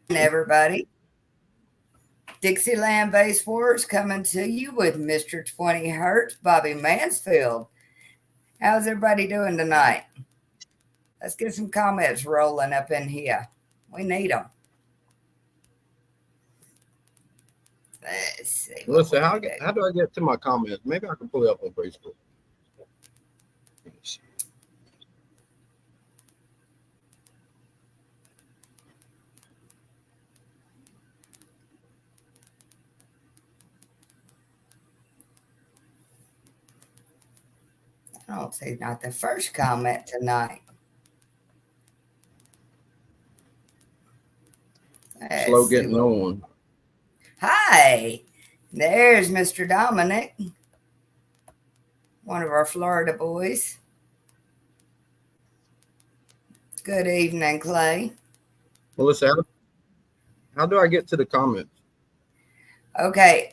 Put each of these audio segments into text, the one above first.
Everybody. Dixieland Base Wars coming to you with Mr. 20 Hertz, Bobby Mansfield. How's everybody doing tonight? Let's get some comments rolling up in here. We need them. Let's see what Melissa, we how can do. how do I get to my comments? Maybe I can pull it up on Facebook. I don't see not the first comment tonight. Let's Slow see getting what. on. Hi, there's Mr. Dominic, one of our Florida boys. Good evening, Clay. Melissa, how do I get to the comments? Okay,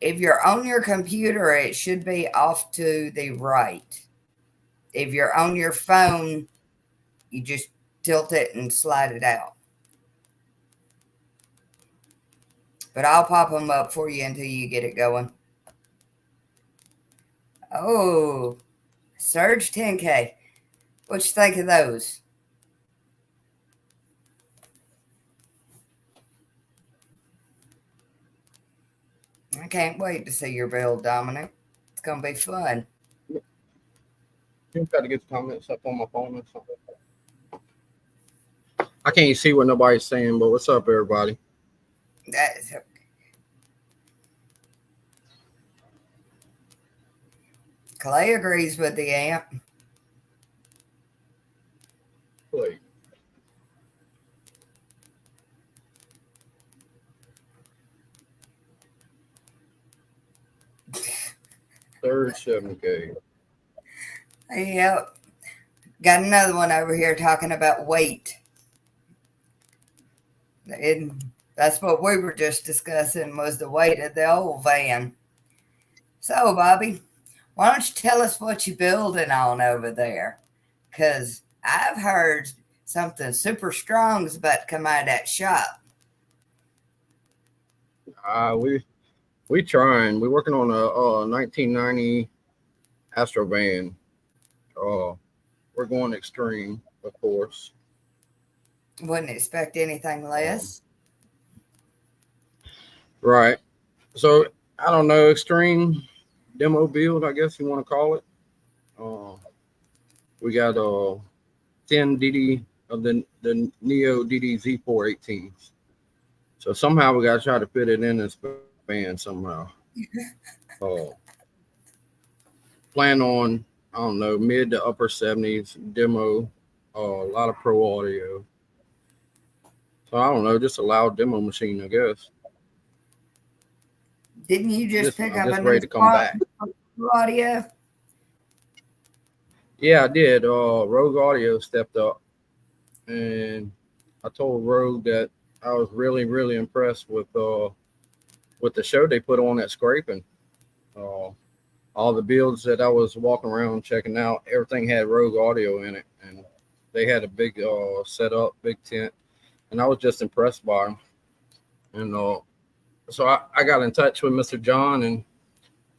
if you're on your computer, it should be off to the right. If you're on your phone, you just tilt it and slide it out. But I'll pop them up for you until you get it going. Oh, Surge 10K. What you think of those? I can't wait to see your build, Dominic. It's gonna be fun. You got to get the comments up on my phone or something. I can't see what nobody's saying, but what's up, everybody? That's Clay agrees with the amp. Wait. Third 7K. Yep. Got another one over here talking about weight. And that's what we were just discussing was the weight of the old van. So, Bobby, why don't you tell us what you're building on over there? Because I've heard something super strong is about to come out of that shop. We trying. We're working on a 1990 Astro van. Uh, we're going extreme, of course. Wouldn't expect anything Um, less. right. So I don't know, extreme demo build, I guess you want to call it. Uh, we got 10 DD of the Neo DD Z418s. So somehow we got to try to fit it in this van somehow. Uh, Plan on, I don't know, mid to upper 70s demo, a lot of pro audio. So I don't know, just a loud demo machine, I guess. Didn't you just pick I'm up a just new ready to come spot back. audio? Yeah, I did. Rogue Audio stepped up, and I told Rogue that I was really, really impressed with the show they put on at Scraping. Uh, all the builds that I was walking around checking out, everything had Rogue Audio in it, and they had a big setup, big tent, and I was just impressed by them. And so I got in touch with Mr. John and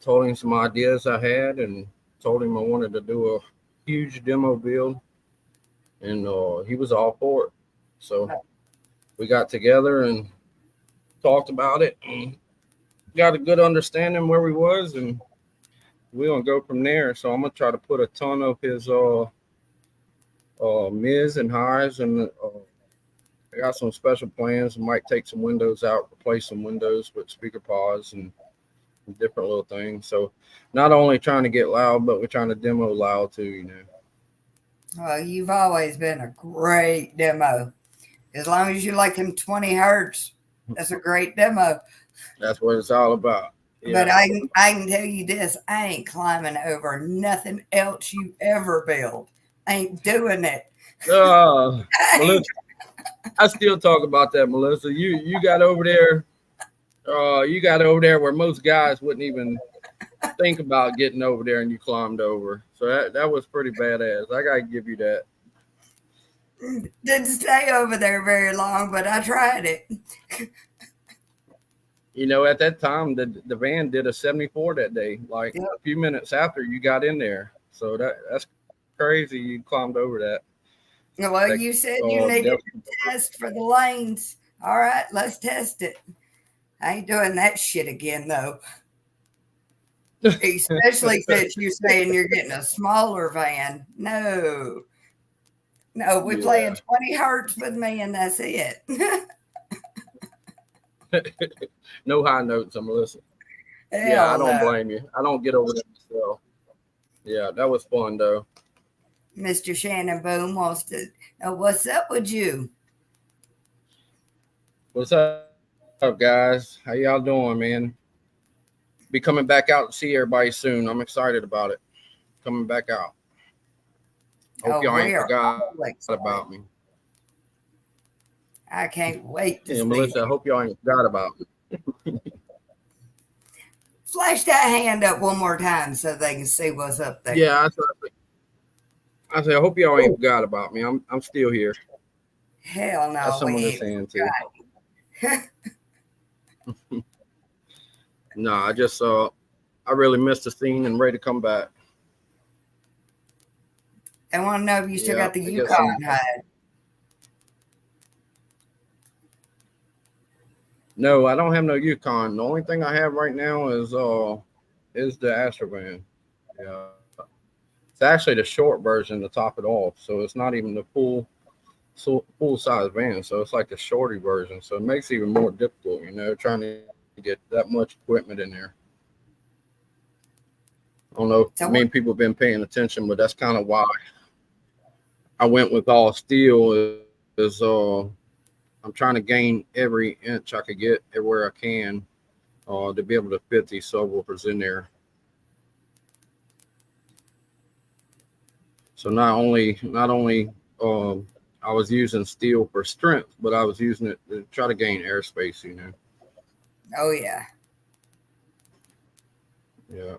told him some ideas I had, and told him I wanted to do a huge demo build, and he was all for it. So we got together and talked about it, and got a good understanding where we was, and we're gonna go from there. So I'm gonna try to put a ton of his mids and highs, and I got some special plans. I might take some windows out, replace some windows with speaker pods and different little things. So not only trying to get loud, but we're trying to demo loud too, you know. Well, you've always been a great demo. As long as you like them 20 hertz, that's a great demo. That's what it's all about. But Yeah. I can tell you this, I ain't climbing over nothing else you ever build. I ain't doing it. Uh, I ain't, Melissa, I still talk about that, Melissa. You got over there. You got over there where most guys wouldn't even think about getting over there, and you climbed over. So that was pretty badass. I gotta give you that. Didn't stay over there very long, but I tried it. At that time, the van did a 74 that day, like Yep. a few minutes after you got in there. So that's crazy. You climbed over that. Well, That you said you needed definitely. to test for the lanes. All right, let's test it. I ain't doing that shit again, though. Especially since you're saying you're getting a smaller van. No, no, we playing Yeah. 20 hertz with me, and that's it. No high notes, I'm listening. Yeah, I Hell don't no. blame you. I don't get over that myself. Yeah, that was fun though. Mr. Shannon Boom wants to know what's up with you. What's up, guys? How y'all doing, man? Be coming back out to see everybody soon. I'm excited about it. Coming back out. Hope Oh, y'all ain't we are forgot all excited. about me. I can't wait to Yeah, see Melissa, I you. hope y'all ain't forgot about me. Flash that hand up one more time so they can see what's up there. Yeah, I say I hope y'all ain't forgot about me. I'm still here. Hell That's no, we some of this ain't hand too. forgot. No, I really missed the scene and ready to come back. I want to know if you still Yeah, got the I guess some. Yukon hide. No, I don't have no Yukon. The only thing I have right now is the Astrovan. Yeah. It's actually the short version to top it off. So it's not even the full size van. So it's like the shorty version. So it makes it even more difficult, trying to get that much equipment in there. I don't know if So many people have been paying attention, but that's kind of why I went with all steel is I'm trying to gain every inch I could get everywhere I can to be able to fit these subwoofers in there. So not only I was using steel for strength, but I was using it to try to gain airspace. oh yeah. Yeah.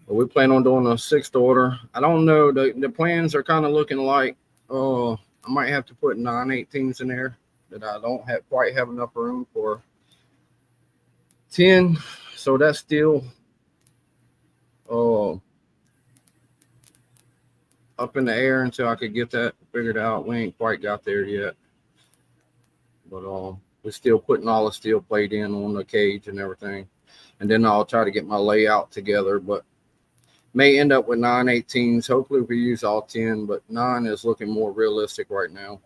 But we plan on doing a sixth order. I don't know. The plans are kind of looking like I might have to put 918s in there that I don't have quite have enough room for 10. So that's still uh up in the air until I could get that figured out. We ain't quite got there yet. But we're still putting all the steel plate in on the cage and everything. And then I'll try to get my layout together. But may end up with 918s. Hopefully we use all 10, but 9 is looking more realistic right now.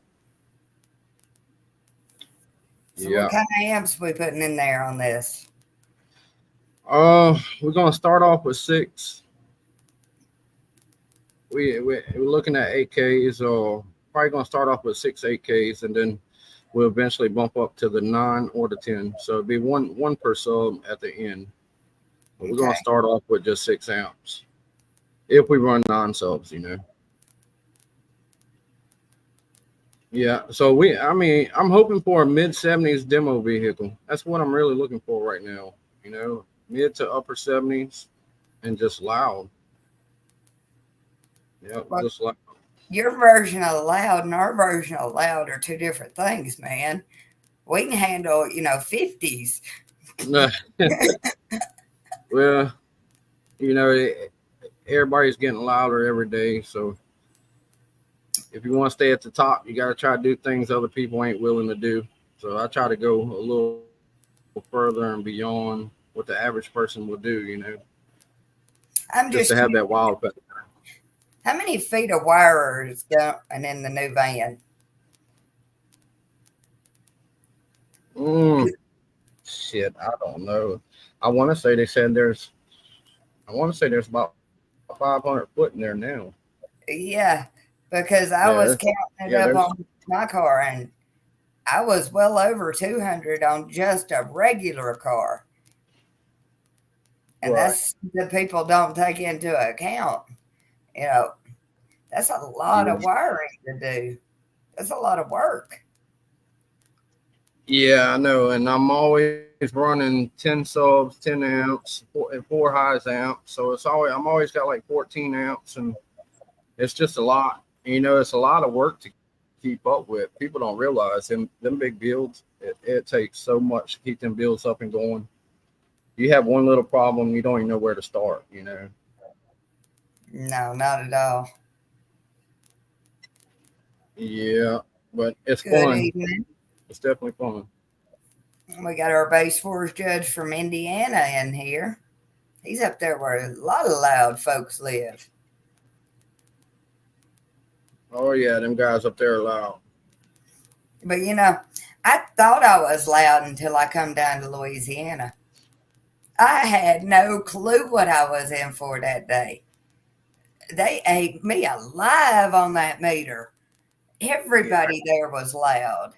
So what Yeah. kind of amps we putting in there on this? We're gonna start off with 6. We're looking at 8Ks, or probably gonna start off with 6 8Ks, and then we'll eventually bump up to the 9 or the 10. So it'll be one per sub at the end. But we're Okay. gonna start off with just 6 amps if we run non-subs. Yeah. So I mean, I'm hoping for a mid 70s demo vehicle. That's what I'm really looking for right now. Mid to upper 70s and just loud. Yeah, Well, just loud. your version of loud and our version of loud are two different things, man. We can handle, 50s. Well, you know, everybody's getting louder every day. So if you want to stay at the top, you got to try to do things other people ain't willing to do. So I try to go a little further and beyond what the average person will do, just to I'm have just that curious, wild factor. how many feet of wire is going in the new van? Mm, shit, I don't know. I want to say they said there's about 500 foot in there now. Yeah, because I Yeah, was counting it yeah, up there's on my car and I was well over 200 on just a regular car. And right. that's the people don't take into account. You know, that's a lot Yeah, of wiring to do. That's a lot of work. yeah, I know, and I'm always running 10 subs, 10 amps, and 4 highs amps. So I'm always got like 14 amps, and it's just a lot. It's a lot of work to get. keep up with. People don't realize them big builds. It takes so much to keep them builds up and going. You have one little problem, you don't even know where to start. No, not at all. Yeah, but it's Good fun. evening. It's definitely fun. We got our base force judge from Indiana in here. He's up there where a lot of loud folks live. Oh yeah, them guys up there are loud. But I thought I was loud until I come down to Louisiana. I had no clue what I was in for that day. They ate me alive on that meter. Yeah, Everybody there was loud.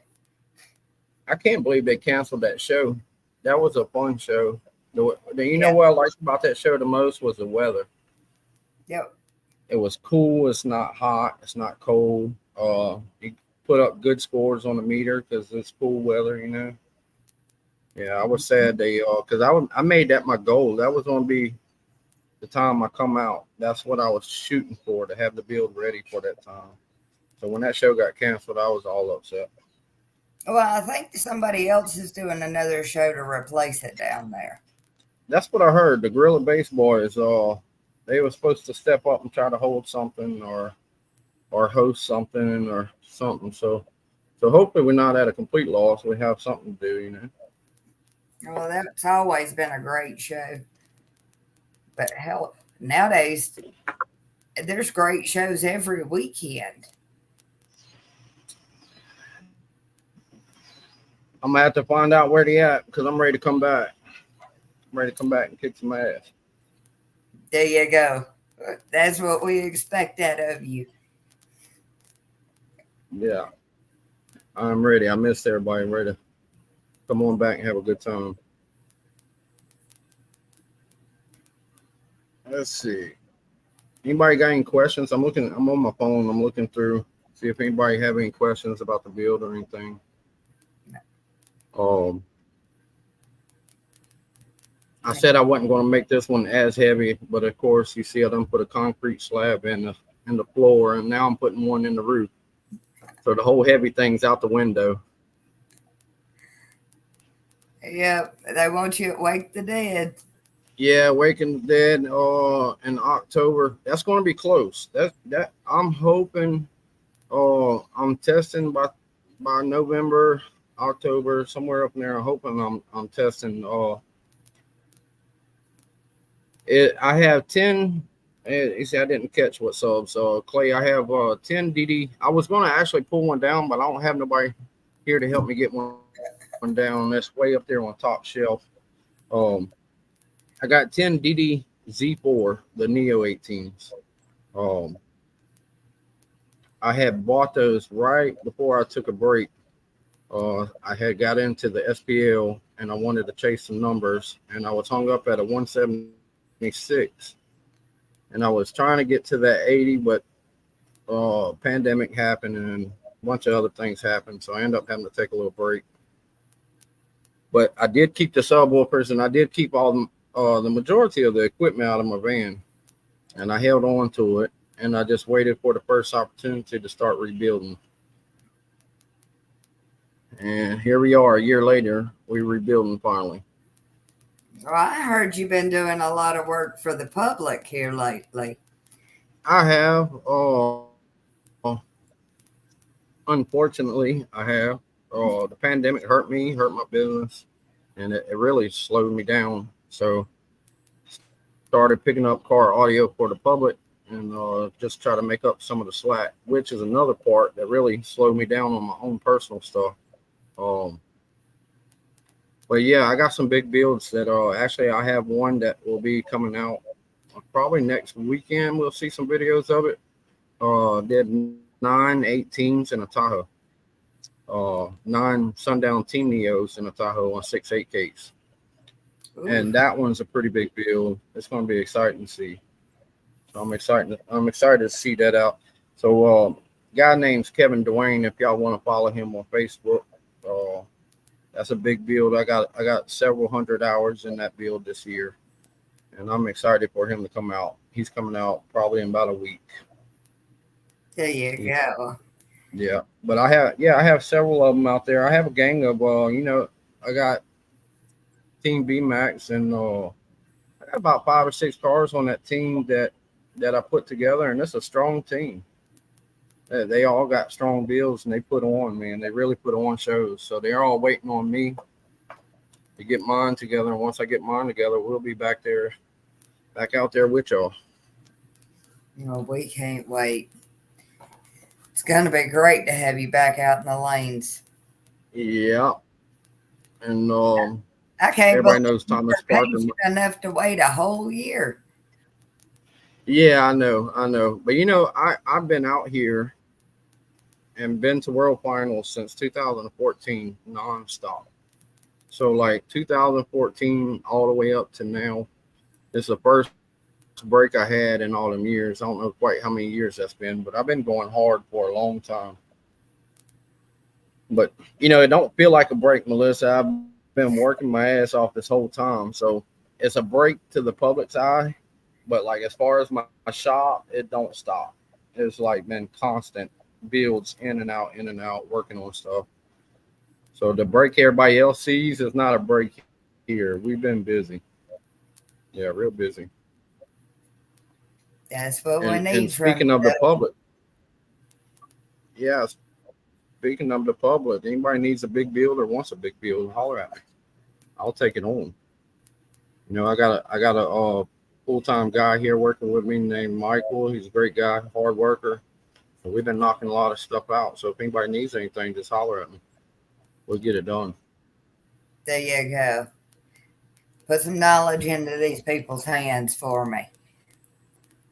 I can't believe they canceled that show. That was a fun show. You know Yep, what I liked about that show the most was the weather. yep. It was cool. It's not hot. It's not cold. You put up good scores on the meter because it's cool weather. Yeah, I was sad they because I made that my goal. That was gonna be the time I come out. That's what I was shooting for, to have the build ready for that time. So when that show got canceled, I was all upset. Well, I think somebody else is doing another show to replace it down there. That's what I heard. The Gorilla Bass Boys, they were supposed to step up and try to hold something or host something or something. So hopefully we're not at a complete loss. We have something to do. Well, that's always been a great show. But hell, nowadays there's great shows every weekend. I'm gonna have to find out where they at because I'm ready to come back. I'm ready to come back and kick some ass. There you go. That's what we expect out of you. Yeah, I'm ready. I missed everybody. I'm ready to come on back and have a good time. Let's see. Anybody got any questions? I'm looking. I'm on my phone. I'm looking through, see if anybody have any questions about the build or anything. Um, I said I wasn't going to make this one as heavy, but of course, you see, I done put a concrete slab in the floor, and now I'm putting one in the roof. So the whole heavy thing's out the window. Yep, they want you at Wake the Dead. Yeah, Waking the Dead in October. That's going to be close. That I'm hoping. I'm testing by November, October, somewhere up in there. I'm hoping I'm testing. I have 10. You see, I didn't catch what subs. Clay, I have 10 DD. I was going to actually pull one down, but I don't have nobody here to help me get one down. That's way up there on top shelf. Um, I got 10 DD Z4, the Neo 18s. Um, I had bought those right before I took a break. I had got into the SPL and I wanted to chase some numbers, and I was hung up at a 176, and I was trying to get to that 80, but pandemic happened and a bunch of other things happened, so I ended up having to take a little break. But I did keep the subwoofers, and I did keep all the majority of the equipment out of my van, and I held on to it, and I just waited for the first opportunity to start rebuilding. And here we are a year later, we're rebuilding finally. Well, I heard you've been doing a lot of work for the public here lately. I have, unfortunately, I have. The pandemic hurt me, hurt my business, and it really slowed me down. So started picking up car audio for the public and just try to make up some of the slack, which is another part that really slowed me down on my own personal stuff. Um, but yeah, I got some big builds that actually I have one that will be coming out probably next weekend. We'll see some videos of it. Did 9 18s in a Tahoe. 9 Sundown Team Neos in a Tahoe on 6.8Ks. Ooh. And that one's a pretty big build. It's going to be exciting to see. So I'm excited to see that out. So guy name's Kevin Dwayne. If y'all want to follow him on Facebook, that's a big build. I got several hundred hours in that build this year, and I'm excited for him to come out. He's coming out probably in about a week. There you go. Yeah, but I have several of them out there. I have a gang of I got Team B Max, and I got about 5 or 6 cars on that team that I put together, and it's a strong team. They all got strong bills, and they put on, man. They really put on shows. So they're all waiting on me to get mine together. And once I get mine together, we'll be back out there with y'all. We can't wait. It's going to be great to have you back out in the lanes. Yeah, and I can't everybody believe knows Thomas you're Parker. patient enough to wait a whole year. Yeah, I know. But I've been out here and been to World Finals since 2014 nonstop. So like 2014 all the way up to now, it's the first break I had in all them years. I don't know quite how many years that's been, but I've been going hard for a long time. But it don't feel like a break, Melissa. I've been working my ass off this whole time. So it's a break to the public's eye. But like as far as my shop, it don't stop. It's like been constant builds in and out, working on stuff. So the break everybody else sees is not a break here. We've been busy. Yeah, real busy. That's what we And need from speaking you. of the public, yeah, speaking of the public, anybody needs a big build or wants a big build, holler at me. I'll take it on. I got a full time guy here working with me named Michael. He's a great guy, hard worker. And we've been knocking a lot of stuff out. So if anybody needs anything, just holler at me. We'll get it done. There you go. Put some knowledge into these people's hands for me.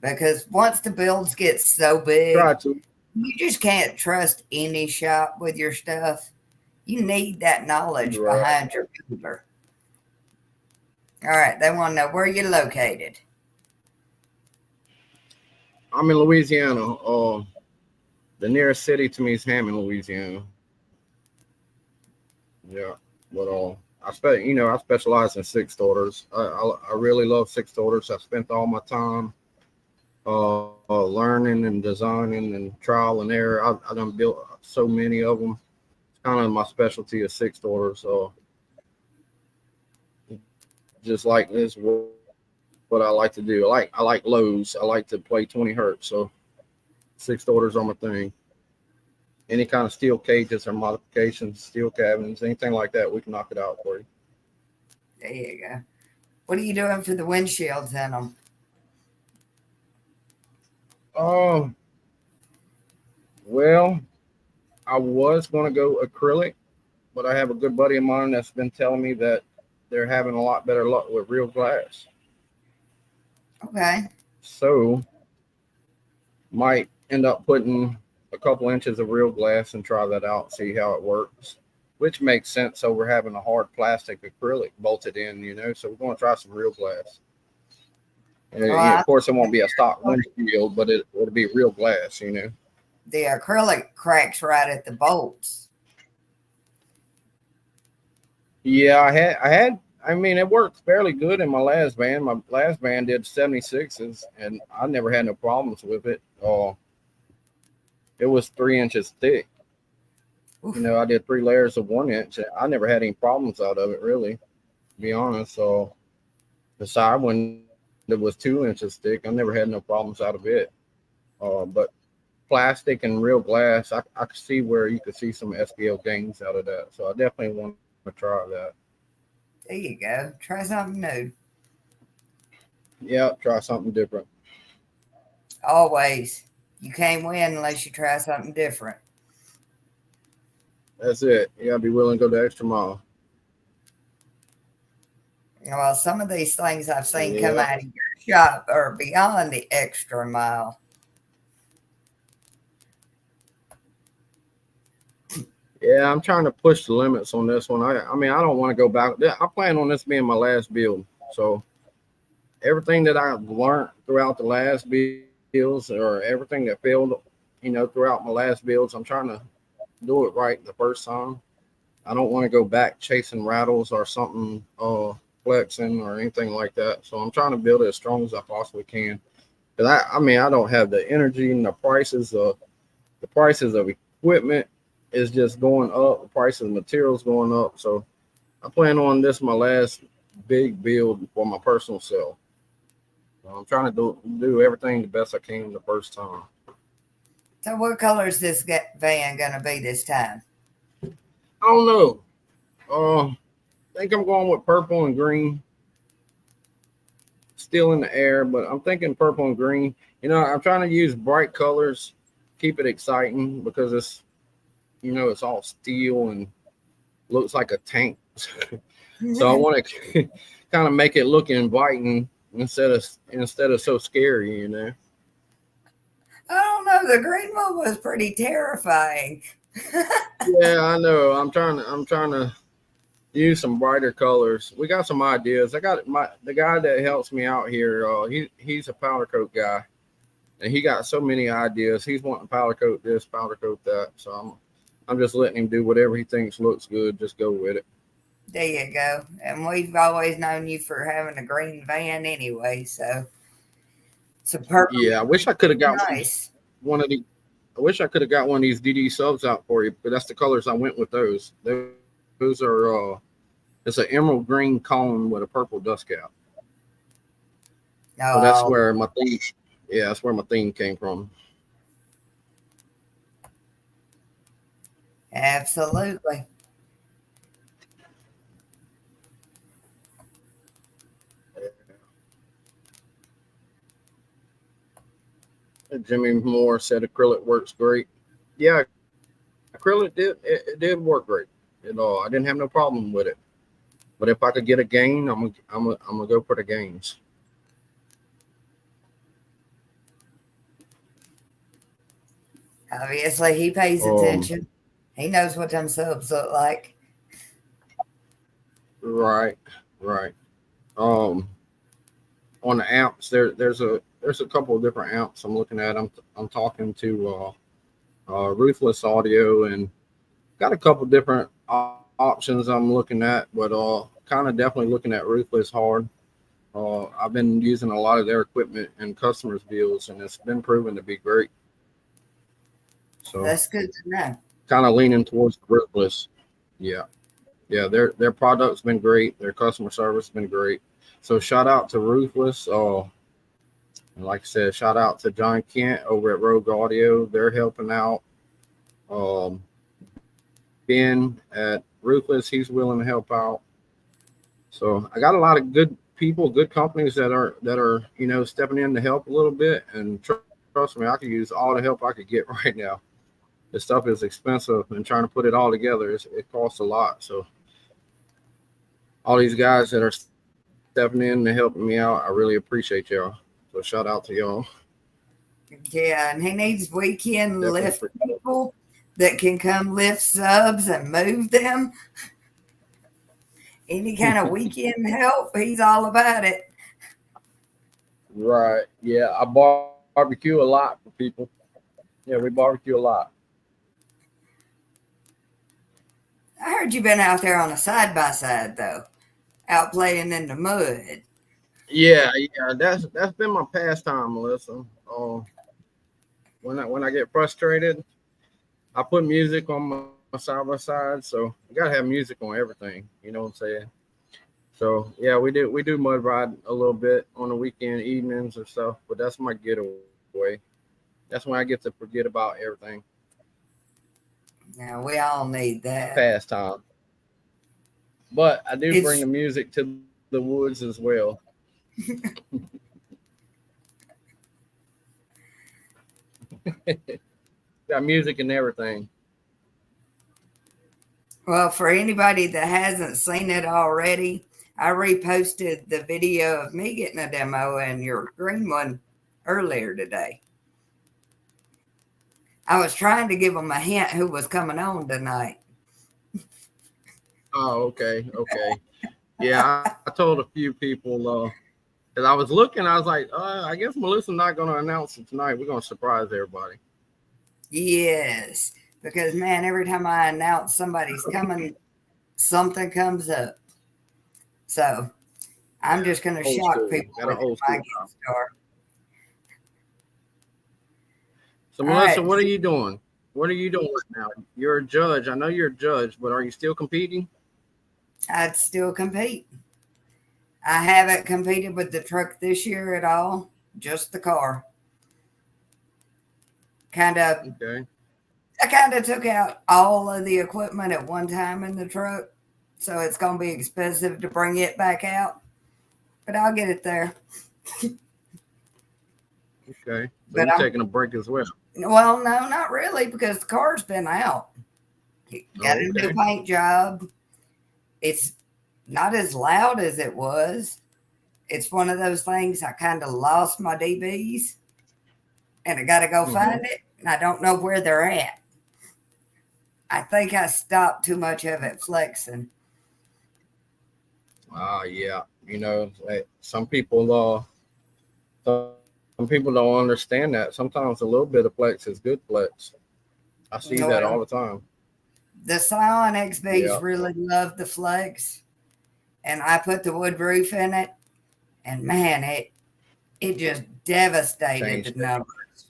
Because once the builds get so big, Try to. you just can't trust any shop with your stuff. You need that knowledge Right. behind your builder. All right, they want to know where you're located. I'm in Louisiana. The nearest city to me is Hammond, Louisiana. Yeah, but I specialize in six orders. I really love six orders. I spent all my time learning and designing and trial and error. I done built so many of them. It's kind of my specialty is six orders. So just like this, what I like to do. I like lows. I like to play 20 hertz. So six orders on my thing. Any kind of steel cages or modifications, steel cabins, anything like that, we can knock it out for you. There you go. What are you doing for the windshields in them? Um, well, I was going to go acrylic, but I have a good buddy of mine that's been telling me that they're having a lot better luck with real glass. Okay. So might end up putting a couple inches of real glass and try that out, see how it works. Which makes sense over having a hard plastic acrylic bolted in. So we're going to try some real glass. And Well, of course, it won't be a stock windshield, but it'll be real glass. the acrylic cracks right at the bolts. Yeah, I mean, it worked fairly good in my last band. My last band did 76s, and I never had no problems with it. It was 3 inches thick. Oof. I did 3 layers of 1 inch. I never had any problems out of it, really, to be honest. So the side one that was 2 inches thick, I never had no problems out of it. But plastic and real glass, I could see where you could see some SPL gains out of that. So I definitely want to try that. There you go. Try something new. Yeah, try something different. Always. You can't win unless you try something different. That's it. You gotta be willing to go the extra mile. Well, some of these things I've seen come Yeah. out of your shop are beyond the extra mile. Yeah, I'm trying to push the limits on this one. I mean, I don't want to go back. I plan on this being my last build. So everything that I've learned throughout the last builds or everything that failed, throughout my last builds, I'm trying to do it right the first time. I don't want to go back chasing rattles or something, flexing or anything like that. So I'm trying to build it as strong as I possibly can. Because I mean, I don't have the energy and the prices of equipment is just going up. The price of the materials going up. So I plan on this my last big build for my personal self. So I'm trying to do everything the best I can the first time. So what color is this van gonna be this time? I don't know. I think I'm going with purple and green. Still in the air, but I'm thinking purple and green. I'm trying to use bright colors, keep it exciting because it's all steel and looks like a tank. So I I want to kind of make it look inviting instead of so scary. don't know. The green one was pretty terrifying. Yeah, I know. I'm trying to use some brighter colors. We got some ideas. I got the guy that helps me out here. He's a powder coat guy, and he got so many ideas. He's wanting powder coat this, powder coat that. So I'm just letting him do whatever he thinks looks good. Just go with it. There you go. And we've always known you for having a green van anyway, so purple Yeah, I wish I could have got nice. one of the. I wish I could have got one of these DD subs out for you, but that's the colors I went with. Those are it's an emerald green cone with a purple dust cap. So that's Oh, where my theme. Yeah, that's where my theme came from. absolutely. Jimmy Moore said acrylic works great. Yeah, acrylic it did work great. I didn't have no problem with it. But if I could get a gain, I'm gonna go for the gains. Obviously, he pays Um, attention. He knows what them subs look like. right, right. Um, on the amps, there's a couple of different amps I'm looking at. I'm talking to Ruthless Audio and got a couple different options I'm looking at, but kind of definitely looking at Ruthless hard. I've been using a lot of their equipment in customers' deals, and it's been proven to be great. So That's good to know. kind of leaning towards Ruthless. Yeah, yeah. Their product's been great. Their customer service has been great. So shout out to Ruthless. And like I said, shout out to John Kent over at Rogue Audio. They're helping out. Um, Ben at Ruthless, he's willing to help out. So I got a lot of good people, good companies that are stepping in to help a little bit. And trust me, I could use all the help I could get right now. This stuff is expensive, and trying to put it all together it costs a lot. So all these guys that are stepping in and helping me out, I really appreciate y'all. So shout out to y'all. Yeah, and he needs weekend Definitely lift appreciate it. people that can come lift subs and move them. Any kind of weekend help, he's all about it. Right. Yeah, I barbecue a lot for people. Yeah, we barbecue a lot. I heard you've been out there on a side by side though, out playing in the mud. Yeah, yeah, that's been my pastime, Melissa. When I get frustrated, I put music on my side by side. So you gotta have music on everything. You know what I'm saying? So yeah, we do mud ride a little bit on the weekend evenings and stuff. But that's my getaway. That's when I get to forget about everything. Now we all need that. Pastime. But I do bring It's the music to the woods as well. Got music and everything. well for anybody that hasn't seen it already. I reposted the video of me getting a demo and your green one earlier today. I was trying to give them a hint who was coming on tonight. Oh, okay, okay. Yeah, I told a few people because I was looking, I was like, I guess Melissa's not going to announce it tonight. We're going to surprise everybody. Yes, because man, every time I announce somebody's coming, something comes up. So I'm Yeah, just going to old shock school. people Got an with old my school get now. star. So, All Melissa, right, what are you doing? What are you doing now? You're a judge. I know you're a judge, but are you still competing? I'd still compete. I haven't competed with the truck this year at all, just the car. Kind of, Okay. I kind of took out all of the equipment at one time in the truck, so it's going to be expensive to bring it back out, but I'll get it there. Okay. So But you're I'm, taking a break as well. well, no, not really, because the car's been out. Got Oh, a new okay. paint job. It's not as loud as it was. It's one of those things I kind of lost my DBs and I got to go Mm-hmm. find it, and I don't know where they're at. I think I stopped too much of it flexing. Yeah. Like some people don't understand that. Sometimes a little bit of flex is good flex. I see that all Well, the time. the Scion XBs Yeah. really love the flex, and I put the wood roof in it, and man, it just devastated the Changed it. numbers.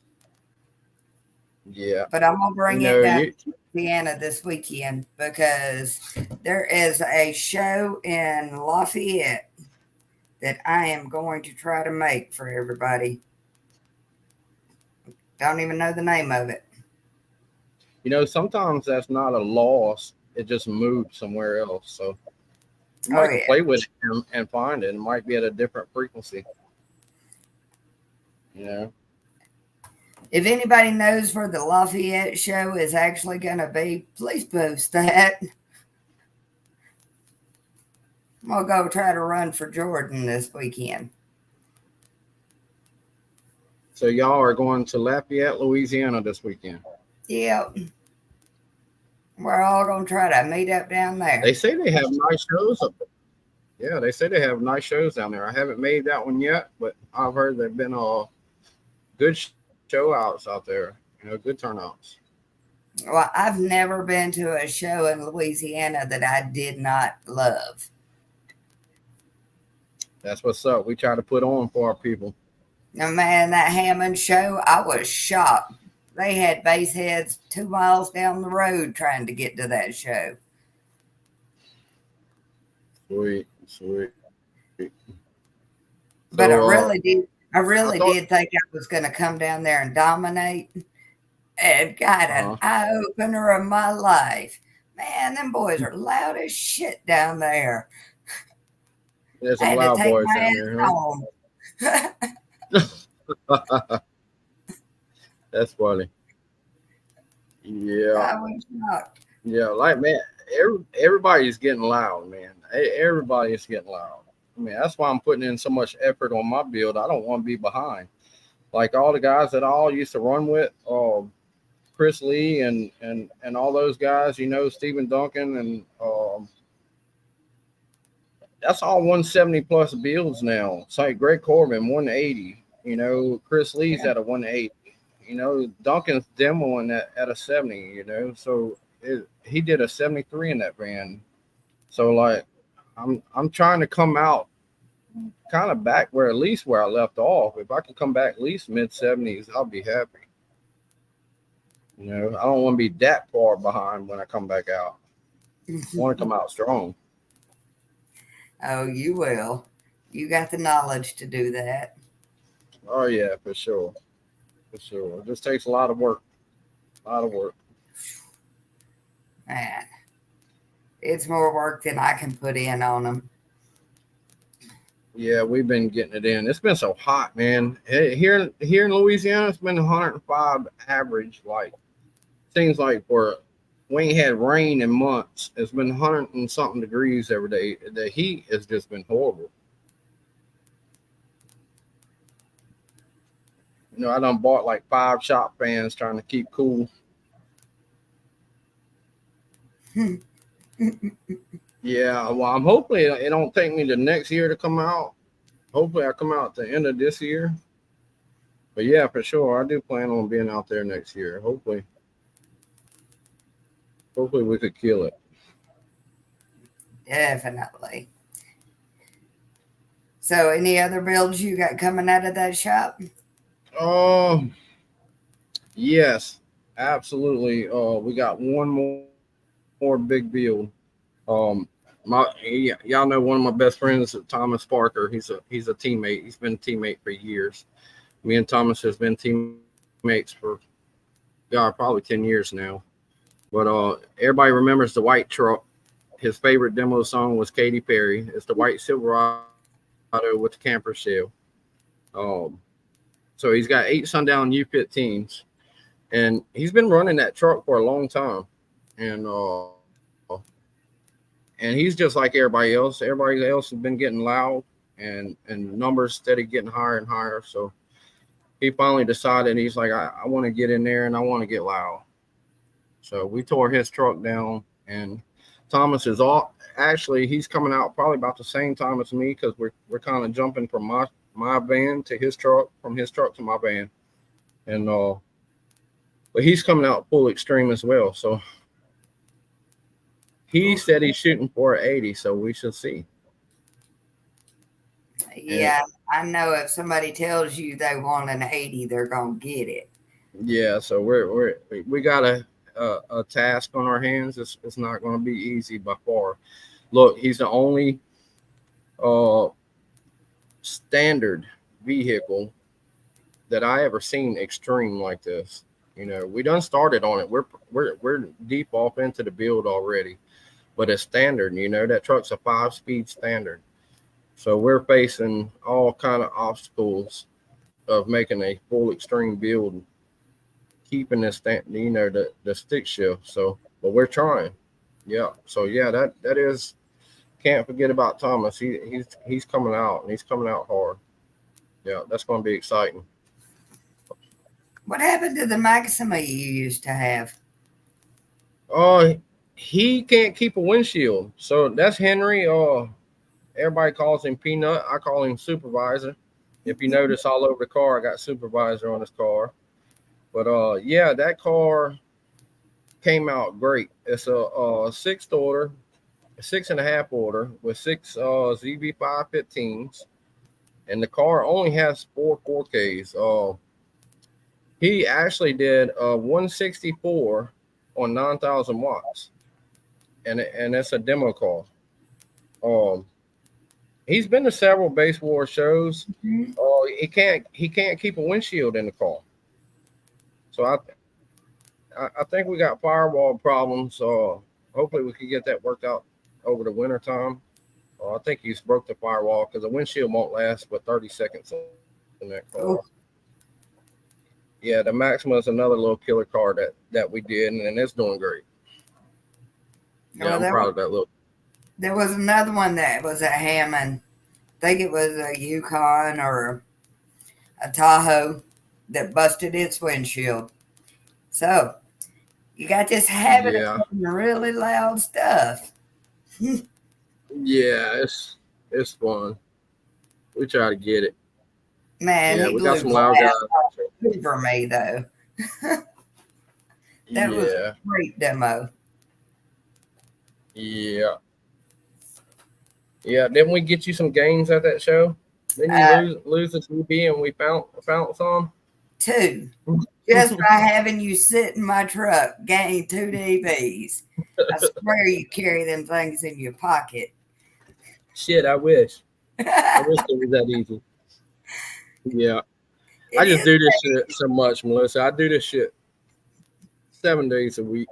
Yeah. But I'm gonna bring You it know, down you to Louisiana this weekend because there is a show in Lafayette that I am going to try to make for everybody. Don't even know the name of it. sometimes that's not a loss. It just moved somewhere else. So you Oh might can yeah. play with it and find it. It might be at a different frequency. You know. If anybody knows where the Lafayette show is actually going to be, please post that. I'm going to go try to run for Jordan this weekend. So y'all are going to Lafayette, Louisiana this weekend. Yep, we're all going to try to meet up down They there. say they have nice shows up there. Yeah, they say they have nice shows down there. I haven't made that one yet, but I've heard there've been good show outs out there. Good turnouts. Well, I've never been to a show in Louisiana that I did not love. That's what's up. We try to put on for our people. Now, man, that Hammond show, I was shocked. They had bass heads 2 miles down the road trying to get to that show. Sweet, sweet. But So I I really thought, did think I was going to come down there and dominate. And got an uh, eye opener of my life. Man, them boys are loud as shit down there. there's I some had to loud take boys my down ass there, home. I huh? That's funny. Yeah, was shocked. yeah. Like man, everybody's getting loud, man. Everybody's getting loud. I mean, that's why I'm putting in so much effort on my build. I don't want to be behind. Like all the guys that I all used to run with, Chris Lee and all those guys, Stephen Duncan, and that's all 170 plus builds now. It's like Greg Corbin 180. Chris Lee's Yeah. at a 180. Duncan's demoing at a 70. So he did a 73 in that van. So like, I'm trying to come out kind of back where at least where I left off. If I can come back at least mid 70s, I'll be happy. I don't want to be that far behind when I come back out. I want to come out strong. Oh, you will. You got the knowledge to do that. Oh yeah, for sure, for sure. It just takes a lot of work, a lot of work. Man, it's more work than I can put in on them. Yeah, we've been getting it in. It's been so hot, man. Here in Louisiana, it's been 105 average. Like seems like for we ain't had rain in months. It's been 100 and something degrees every day. The heat has just been horrible. I done bought like 5 shop fans trying to keep cool. Yeah, well, I'm hoping it don't take me the next year to come out. Hopefully, I come out at the end of this year. But yeah, for sure, I do plan on being out there next year. Hopefully we could kill it. Definitely. So, any other builds you got coming out of that shop? Um, yes. Absolutely. We got one more big build. Y'all know one of my best friends, Thomas Parker. He's a teammate. He's been a teammate for years. Me and Thomas has been teammates for God probably 10 years now. But everybody remembers the white truck. His favorite demo song was Katy Perry. It's the white Silverado with the camper shell. Um, so he's got 8 Sundown U15s, and he's been running that truck for a long time. And and he's just like everybody else. Everybody else has been getting loud, and numbers steady getting higher and higher. So he finally decided he's like, I want to get in there and I want to get loud. So we tore his truck down, and Thomas is all actually he's coming out probably about the same time as me because we're kind of jumping from my van to his truck, from his truck to my van, and but he's coming out full extreme as well. So he said he's shooting for an 80, so we shall see. And Yeah, I know if somebody tells you they want an 80, they're going to get it. yeah, so we got a task on our hands. It's not going to be easy by far. Look, he's the only uh standard vehicle that I ever seen extreme like this. We done started on it. We're deep off into the build already, but it's standard. That truck's a 5-speed standard, so we're facing all kind of obstacles of making a full extreme build, keeping the stick shift. So, but we're trying. Yeah. So yeah, that is can't forget about Thomas. He's coming out and he's coming out hard. Yeah, that's going to be exciting. What happened to the Maxima you used to have? Uh, he can't keep a windshield. So that's Henry. Everybody calls him Peanut. I call him Supervisor. If you notice all over the car, I got Supervisor on his car. But yeah, that car came out great. It's a sixth order, a 6.5 order with 6 ZV515s, and the car only has 4 4Ks. He actually did 164 on 9,000 watts, and it's a demo car. Um, he's been to several base war shows. Mhm. He can't keep a windshield in the car. So I think we got firewall problems. Hopefully we can get that worked out over the winter time. I think he's broke the firewall because the windshield won't last but 30 seconds in that car. Oh, Yeah, the Maxima is another little killer car that we did, and it's doing great. Yeah, well, I'm proud of that little. there was another one that was a Hammond. I think it was a Yukon or a Tahoe that busted its windshield. So you got this habit of Yeah, playing really loud stuff. yeah, it's fun. We try to get it. Man, Yeah, he we got blew some loud guys. glass over me though. That was a Yeah, great demo. yeah, yeah. Didn't we get you some games at that show? Didn't you Uh, lose the TV and we found some? Two, just by having you sit in my truck, gained 2 DBs. I swear you carry them things in your pocket. Shit, I wish. I It wish it was that easy. Yeah, I just is. do this shit so much, Melissa. I do this shit 7 days a week,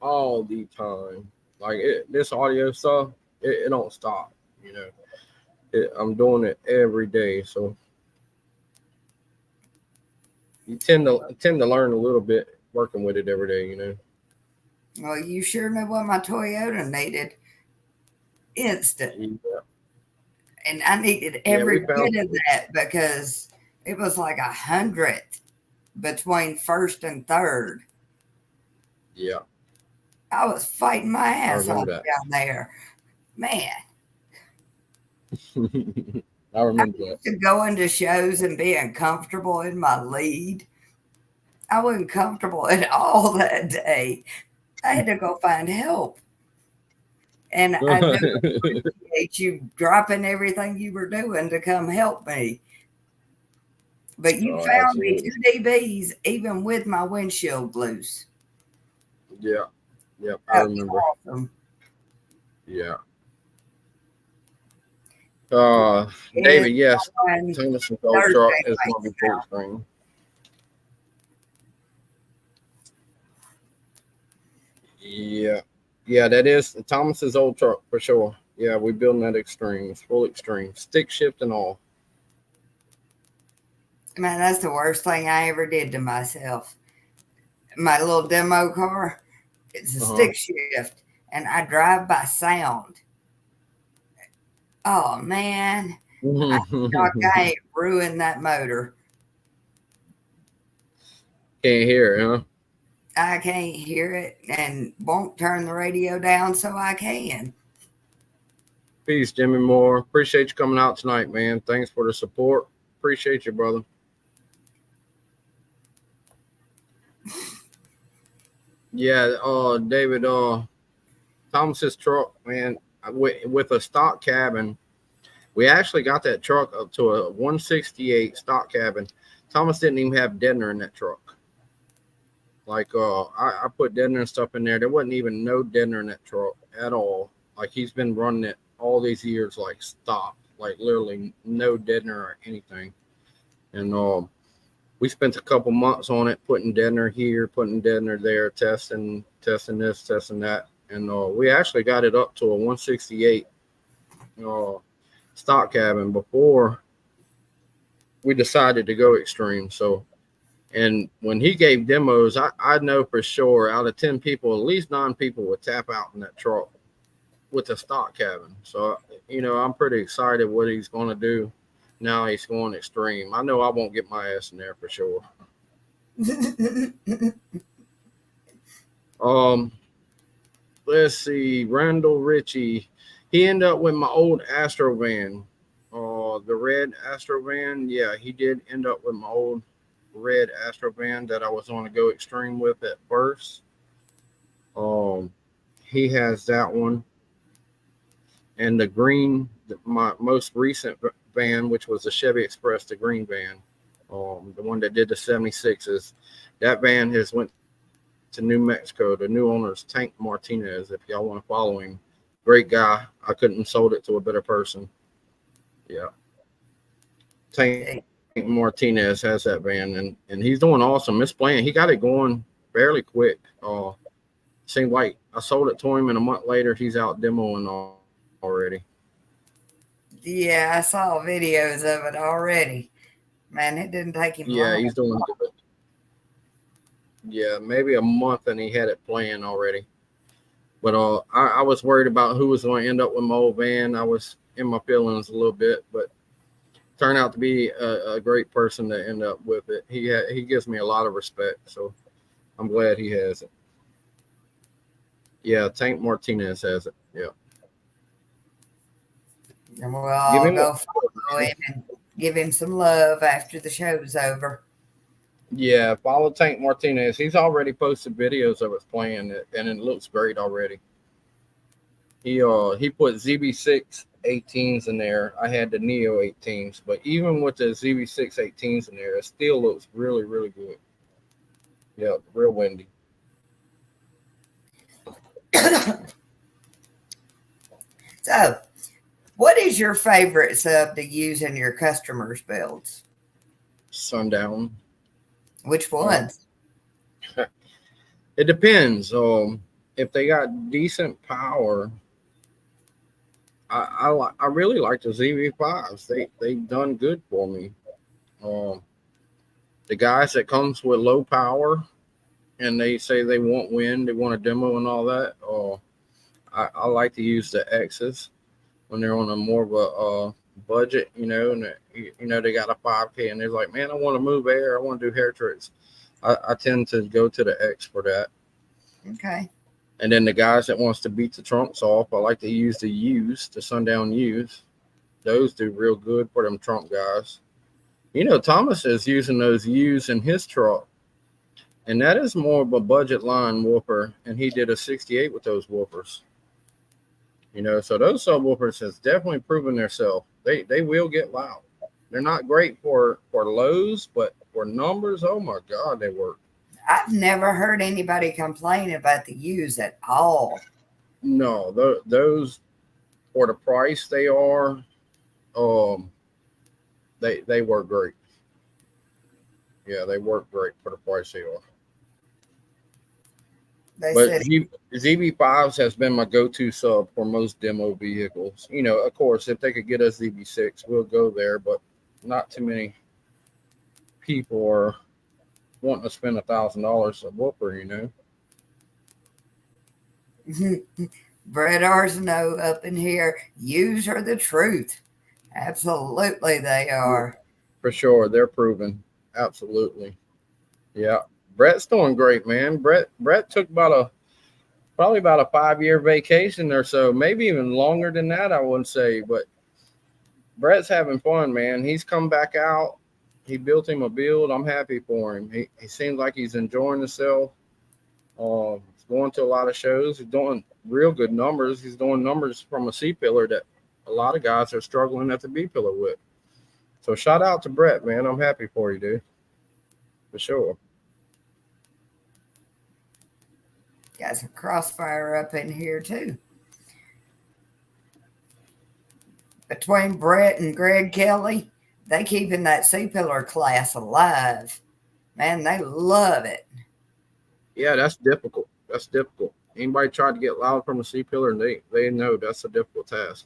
all the time. Like this audio stuff, it don't stop. You know, I'm doing it every day, so you tend to learn a little bit working with it every day. Well, you sure know what my Toyota needed. Instant. Yeah, And I needed yeah, every we found. bit of that because it was like 100 between first and third. Yeah, I was fighting my I ass off remember that. down there. Man, I I remember that. used to go into shows and being comfortable in my lead. I wasn't comfortable at all that day. I had to go find help. And I do appreciate you dropping everything you were doing to come help me. But you Oh, found me absolutely. 2 DBs even with my windshield loose. Yeah. Yep. I That was remember. awesome. Yeah. It's David, yes. on Thomas's old truck Thursday is going to nights be full now. screen. Yeah. Yeah, that is Thomas's old truck for sure. Yeah, we building that extreme. It's full extreme. Stick shift and all. Man, that's the worst thing I ever did to myself. My little demo car, it's a Uh-huh. stick shift, and I drive by sound. Oh man, I thought Can't I ruined that motor. hear it, huh? I can't hear it and won't turn the radio down so I can. Peace, Jimmy Moore. Appreciate you coming out tonight, man. Thanks for the support. Appreciate you, brother. Yeah, David, Thomas's truck, man, with a stock cabin. We actually got that truck up to a 168 stock cabin. Thomas didn't even have deadener in that truck. Like, I put deadener and stuff in there. There wasn't even no deadener in that truck at all. Like, he's been running it all these years, like, stop, like, literally no deadener or anything. And we spent a couple months on it, putting deadener here, putting deadener there, testing this, testing that. And we actually got it up to a 168 stock cabin before we decided to go extreme. So, and when he gave demos, I know for sure out of 10 people, at least 9 people would tap out in that truck with the stock cabin. So, I'm pretty excited what he's going to do. Now he's going extreme. I know I won't get my ass in there for sure. Let's see, Randall Ritchie. He ended up with my old Astro van. The red Astro van. Yeah, he did end up with my old red Astro van that I was on to go extreme with at first. He has that one. And the green, my most recent van, which was the Chevy Express, the green van, the one that did the 76s, that van has went to New Mexico. The new owner is Tank Martinez. If y'all want to follow him, great guy. I couldn't have sold it to a better person. Yeah, Tank Martinez has that van, and he's doing awesome. It's playing. He got it going fairly quick. Seemed like I sold it to him, and a month later, he's out demoing already. Yeah, I saw videos of it already. Man, it didn't take him Yeah, long. he's doing good. Yeah, maybe a month, and he had it playing already. But I was worried about who was going to end up with my old van. I was in my feelings a little bit, but turned out to be a great person to end up with it. He gives me a lot of respect, so I'm glad he has it. Yeah, Tank Martinez has it. Yeah. And we'll Give all him go follow him and give him some love after the show's over. Yeah, follow Tank Martinez. He's already posted videos of us playing it, and it looks great already. He put ZB6 18s in there. I had the Neo 18s, but even with the ZB6 18s in there, it still looks really, really good. Yeah, real windy. So, what is your favorite sub to use in your customers' builds? Sundown. Which Uh, ones? it depends. If they got decent power, I really like the ZV5s. They've done good for me. Um, the guys that comes with low power and they say they want wind, they want a demo and all that. I like to use the X's when they're on a more of a budget, and they got a 5K and they're like, man, I want to move air, I want to do hair tricks. I tend to go to the X for that. Okay. And then the guys that wants to beat the trunks off, I like to use the U's, the Sundown U's. Those do real good for them trunk guys. Thomas is using those U's in his truck, and that is more of a budget line woofer, and he did a 68 with those woofers. So those subwoofers has definitely proven themselves. They will get loud. They're not great for lows, but for numbers, oh my God, they work. I've never heard anybody complain about the use at all. No, those for the price they are, um, they work great. Yeah, they work great for the price they are. They But said, ZB5s has been my go-to sub for most demo vehicles. Of course, if they could get us ZB6, we'll go there. But not too many people are wanting to spend $1,000 a whooper. Brett Arsenault up in here, use are the truth. Absolutely, they Yeah, are. for sure, they're proven. Absolutely. Yeah. Brett's doing great, man. Brett took probably about a 5-year vacation or so, maybe even longer than that, I wouldn't say. But Brett's having fun, man. He's come back out. He built him a build. I'm happy for him. He seems like he's enjoying himself. He's going to a lot of shows. He's doing real good numbers. He's doing numbers from a C pillar that a lot of guys are struggling at the B pillar with. So shout out to Brett, man. I'm happy for you, dude. For sure. Got some crossfire up in here too. Between Brett and Greg Kelly, they keeping that C pillar class alive. Man, they love it. Yeah, that's difficult. That's difficult. Anybody try to get loud from a C pillar, and they know that's a difficult task.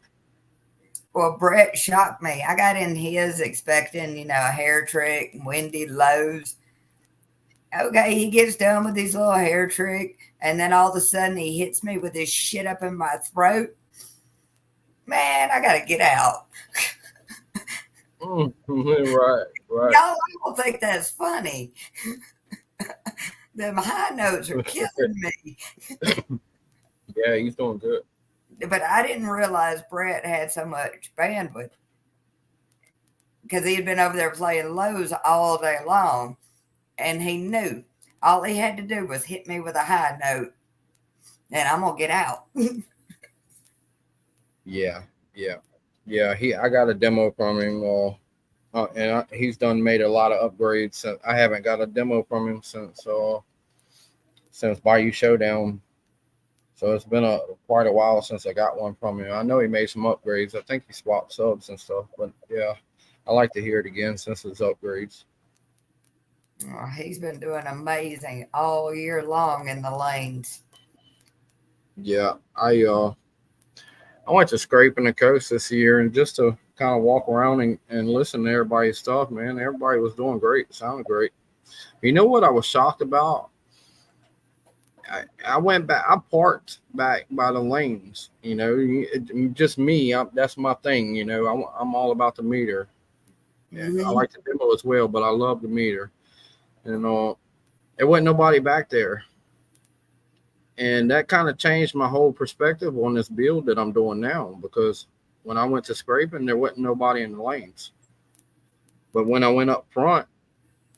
Well, Brett shocked me. I got in his expecting, a hair trick, windy lows. Okay, he gets done with his little hair trick, and then all of a sudden he hits me with his shit up in my throat. Man, I gotta get out. Right. Y'all don't think that's funny. Them high notes are killing me. Yeah, he's doing good. But I didn't realize Brett had so much bandwidth because he had been over there playing lows all day long, and he knew all he had to do was hit me with a high note, and I'm gonna get out. Yeah, yeah, yeah. I got a demo from him, and he's made a lot of upgrades. I haven't got a demo from him since Bayou Showdown. So it's been quite a while since I got one from him. I know he made some upgrades. I think he swapped subs and stuff. But yeah, I like to hear it again since it's upgrades. Oh, he's been doing amazing all year long in the lanes. Yeah, I went to Scraping the Coast this year, and just to kind of walk around and listen to everybody's stuff, man. Everybody was doing great. It sounded great. You know what I was shocked about? I went back. I parked back by the lanes. Just me. That's my thing. I'm all about the meter. Yeah, I Mm-hmm. like the demo as well, but I love the meter. And there wasn't nobody back there, and that kind of changed my whole perspective on this build that I'm doing now. Because when I went to Scraping, there wasn't nobody in the lanes. But when I went up front,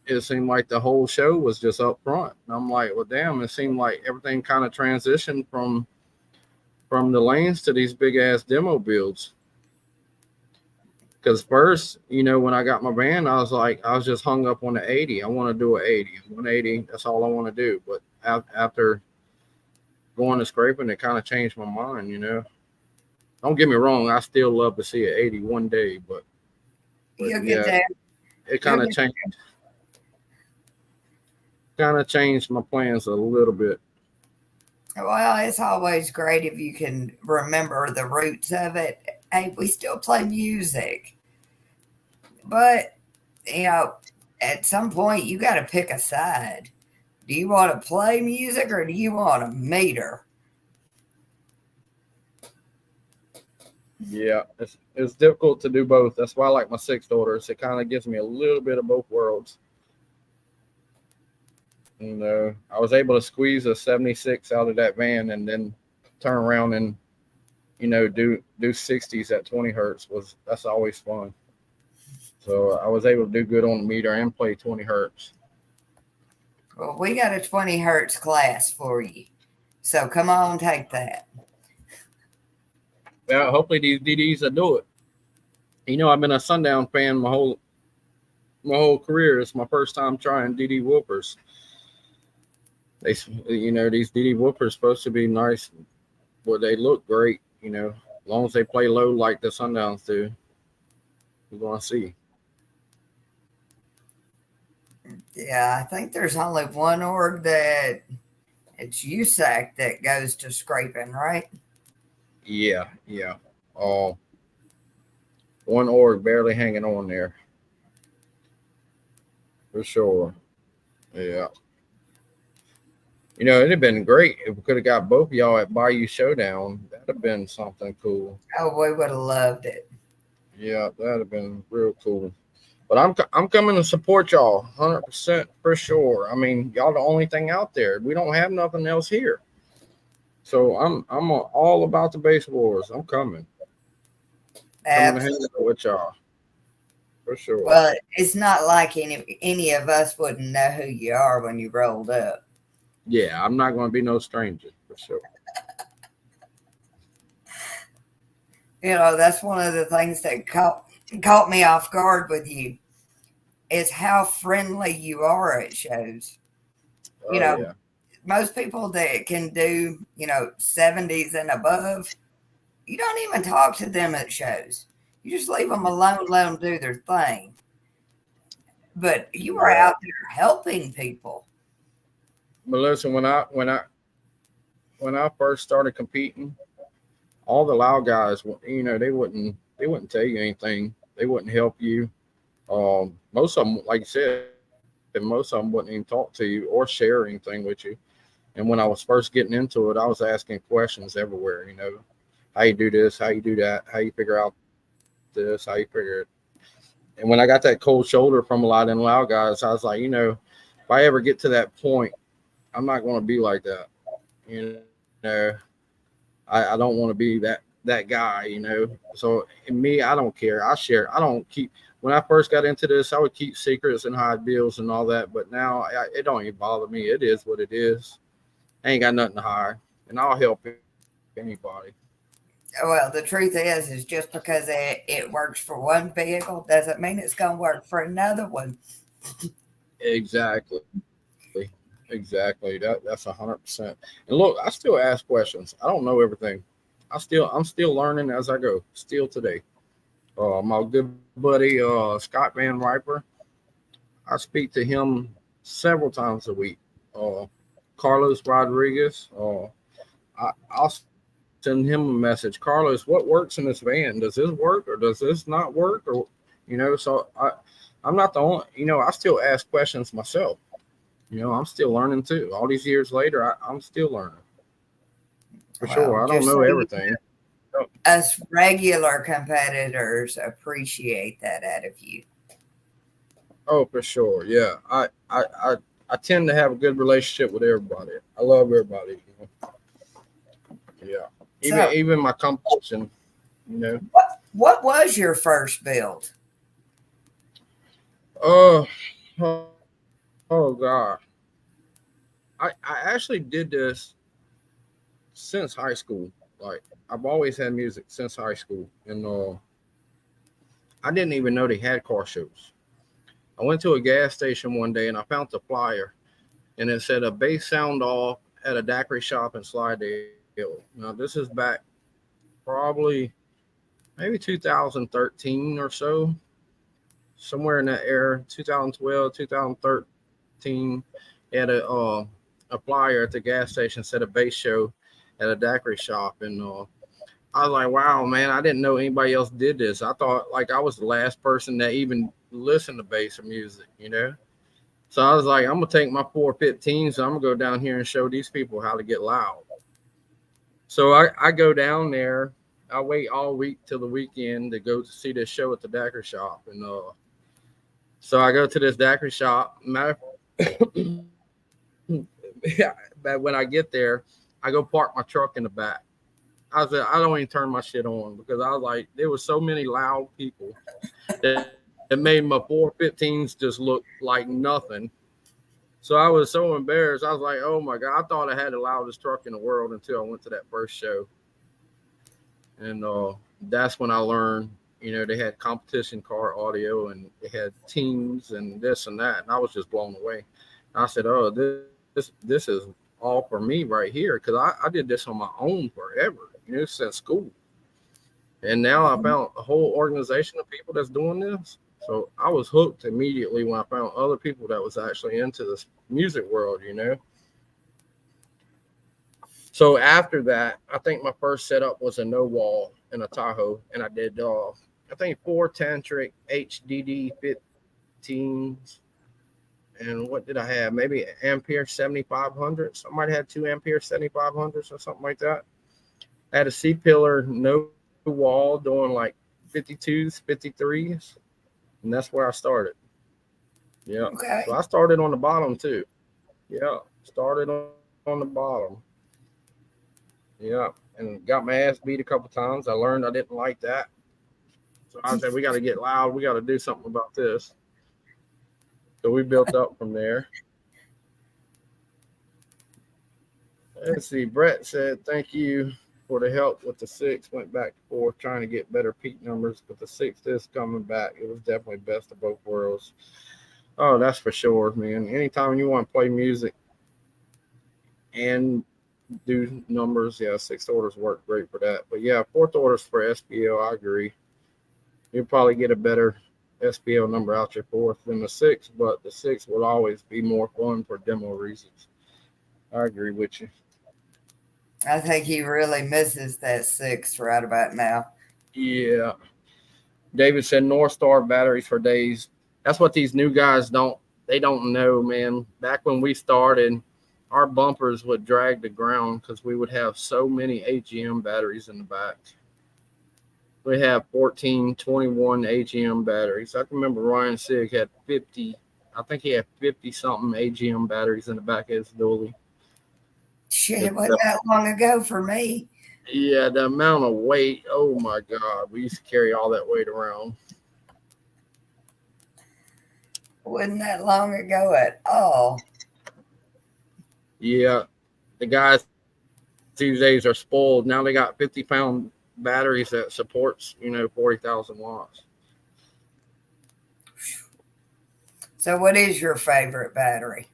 it seemed like the whole show was just up front. And I'm like, well, damn, it seemed like everything kind of transitioned from the lanes to these big ass demo builds. Because first, when I got my van, I was just hung up on the 80. I want to do an 80, 180. That's all I want to do. But after going to Scraping, it kind of changed my mind. Don't get me wrong, I still love to see an 80 one day, but You'll get yeah, there. it kind of changed my plans a little bit. Well, it's always great if you can remember the roots of it. Hey, we still play music, but you know, at some point you got to pick a side. Do you want to play music or do you want a meter? Yeah, it's difficult to do both. That's why I like my sixth orders. It kind of gives me a little bit of both worlds. I was able to squeeze a 76 out of that van and then turn around and do 60s at 20 hertz. That's always fun. So I was able to do good on the meter and play 20 hertz. Well, we got a 20 hertz class for you. So come on, take that. Yeah, hopefully these DDs will do it. I've been a Sundown fan my whole career. It's my first time trying DD whoopers. They, these DD whoopers supposed to be nice, but they look great. As long as they play low like the Sundowns do, we're gonna see. Yeah, I think there's only one org that it's USAC that goes to scraping, right? Yeah, yeah. Uh, One org barely hanging on there for sure. Yeah. It'd have been great if we could have got both of y'all at Bayou Showdown. That'd have been something cool. Oh, we would have loved it. Yeah, that'd have been real cool. But I'm coming to support y'all 100% for sure. I mean, y'all the only thing out there. We don't have nothing else here. So I'm all about the base wars. I'm coming to hang Absolutely. out with y'all for sure. Well, it's not like any of us wouldn't know who you are when you rolled up. Yeah, I'm not going to be no stranger for sure. That's one of the things that caught me off guard with you is how friendly you are at shows. You Oh know, yeah, most people that can do, 70s and above, you don't even talk to them at shows. You just leave them alone, let them do their thing. But you were yeah. out there helping people. But listen, when I first started competing, all the loud guys, they wouldn't tell you anything. They wouldn't help you. Most of them, like you said, most of them wouldn't even talk to you or share anything with you. And when I was first getting into it, I was asking questions everywhere. How you do this, how you do that, how you figure out this, how you figure it. And when I got that cold shoulder from a lot of them loud guys, I was like, if I ever get to that point, I'm not going to be like that. You know, I don't want to be that guy. So in me, I don't care. I share. I don't keep. When I first got into this, I would keep secrets and hide bills and all that. But now it don't even bother me. It is what it is. I ain't got nothing to hide, and I'll help anybody. Well, the truth is just because it works for one vehicle doesn't mean it's going to work for another one. Exactly. Exactly. That's 100%. And look, I still ask questions. I don't know everything. I'm still learning as I go. Still today. My good buddy Scott Van Riper. I speak to him several times a week. Uh, Carlos Rodriguez. I'll send him a message. Carlos, what works in this van? Does this work or does this not work? So I'm not the only. I still ask questions myself. I'm still learning too. All these years later, I'm still learning for Well, sure. I don't just know so you, everything. us regular competitors appreciate that out of you. Oh, for sure. Yeah, I tend to have a good relationship with everybody. I love everybody. Yeah, So, even my competition. You know. what was your first build? Uh, oh God, I actually did this since high school. Like I've always had music since high school, and I didn't even know they had car shows. I went to a gas station one day and I found the flyer, and it said a bass sound off at a daiquiri shop in Slidell. Now this is back probably maybe 2013 or so, somewhere in that era, 2012, 2013. Had a flyer at the gas station said a bass show at a daiquiri shop, and I was like, wow, man, I didn't know anybody else did this. I thought like I was the last person that even listened to bass or music. So I was like, I'm gonna take my 415s. I'm gonna go down here and show these people how to get loud. So I go down there. I wait all week till the weekend to go to see this show at the daiquiri shop, and so I go to this daiquiri shop. But when I get there, I go park my truck in the back. I said, I don't even turn my shit on because I was like, there was so many loud people that made my 415s just look like nothing. So I was so embarrassed. I was like, oh my God, I thought I had the loudest truck in the world until I went to that first show. And that's when I learned, they had competition car audio and they had teams and this and that. And I was just blown away. And I said, oh, this is it. this is all for me right here because I did this on my own forever, since school. And now I found a whole organization of people that's doing this. So I was hooked immediately when I found other people that was actually into this music world. So after that, I think my first setup was a no wall and a Tahoe, and I did I think 4 tantric HDD 15s. And what did I have? Maybe Ampere 7500s. I might have had 2 Ampere 7500s or something like that. I had a C pillar no wall doing like 52s, 53s, and that's where I started. Yeah. Okay. So I started on the bottom too. Yeah. Started on the bottom. Yeah. And got my ass beat a couple times. I learned I didn't like that. So I said, we got to get loud. We got to do something about this. So we built up from there. Let's see. Brett said, thank you for the help with the 6. Went back and forth trying to get better peak numbers, but the 6 is coming back. It was definitely best of both worlds. Oh, that's for sure, man. Anytime you want to play music and do numbers, yeah, 6th orders work great for that. But yeah, 4th orders for SPL, I agree. You'll probably get a better SPL number out your 4th than the 6, but the 6 will always be more fun for demo reasons. I agree with you. I think he really misses that 6 right about now. Yeah. David said North Star batteries for days. That's what these new guys they don't know, man. Back when we started, our bumpers would drag the ground because we would have so many AGM batteries in the back. We have 14, 21 AGM batteries. I can remember Ryan Sig had 50. I think he had 50 something AGM batteries in the back of his dually. Shit, it wasn't that long ago for me. Yeah, the amount of weight. Oh my God. We used to carry all that weight around. Wasn't that long ago at all. Yeah. The guys these days are spoiled. Now they got 50-pound batteries that supports, 40,000 watts. So what is your favorite battery?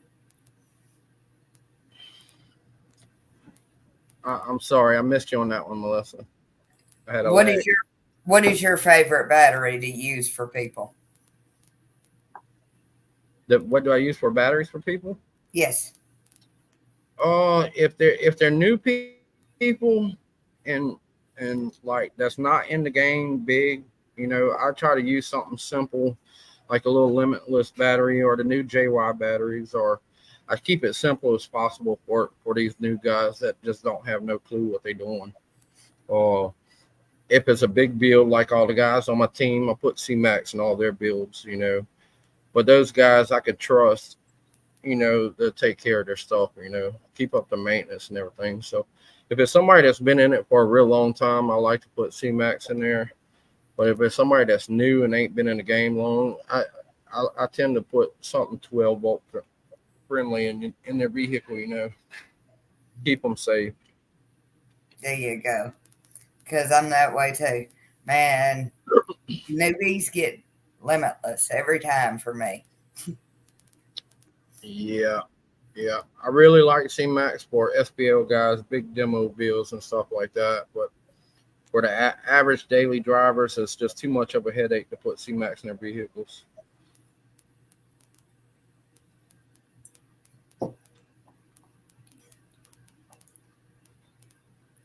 I'm sorry, I missed you on that one, Melissa. I had a What lag. is your favorite battery to use for people? What do I use for batteries for people? Yes. If they're new people and like that's not in the game big, I try to use something simple like a little limitless battery or the new JY batteries, or I keep it simple as possible for these new guys that just don't have no clue what they're doing. Or if it's a big build like all the guys on my team, I put C-Max in all their builds, But those guys I could trust, they'll take care of their stuff, keep up the maintenance and everything. So if it's somebody that's been in it for a real long time, I like to put C-Max in there. But if it's somebody that's new and ain't been in the game long, I tend to put something 12 volt friendly in their vehicle, keep them safe. There you go. Because I'm that way too. Man, newbies get limitless every time for me. Yeah. Yeah. I really like C-Max for SPL guys, big demo bills and stuff like that. But for the average daily drivers, it's just too much of a headache to put C-Max in their vehicles.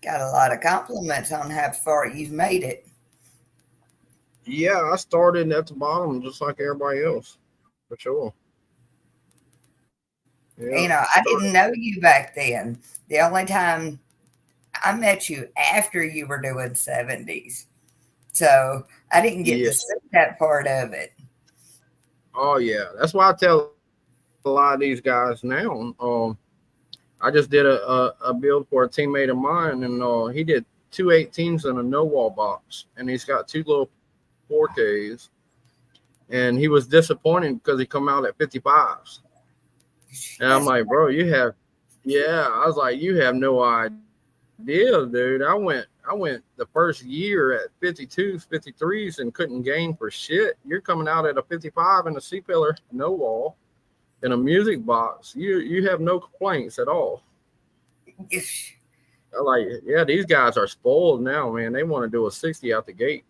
Got a lot of compliments on how far you've made it. Yeah, I started at the bottom just like everybody else, for sure. Yeah, I didn't know you back then. The only time I met you after you were doing 70s. So I didn't get yeah. to see that part of it. Oh yeah, that's why I tell a lot of these guys now. I just did a build for a teammate of mine, and he did 218s in a no wall box, and he's got 2 little 4Ks, and he was disappointed because he come out at 55s. And I'm That's like, bro, yeah. I was like, you have no idea, dude. I went the first year at 52s, 53s, and couldn't gain for shit. You're coming out at a 55 and a C pillar, no wall. in a music box, you have no complaints at all. Like, yeah, these guys are spoiled now, man. They want to do a 60 out the gate.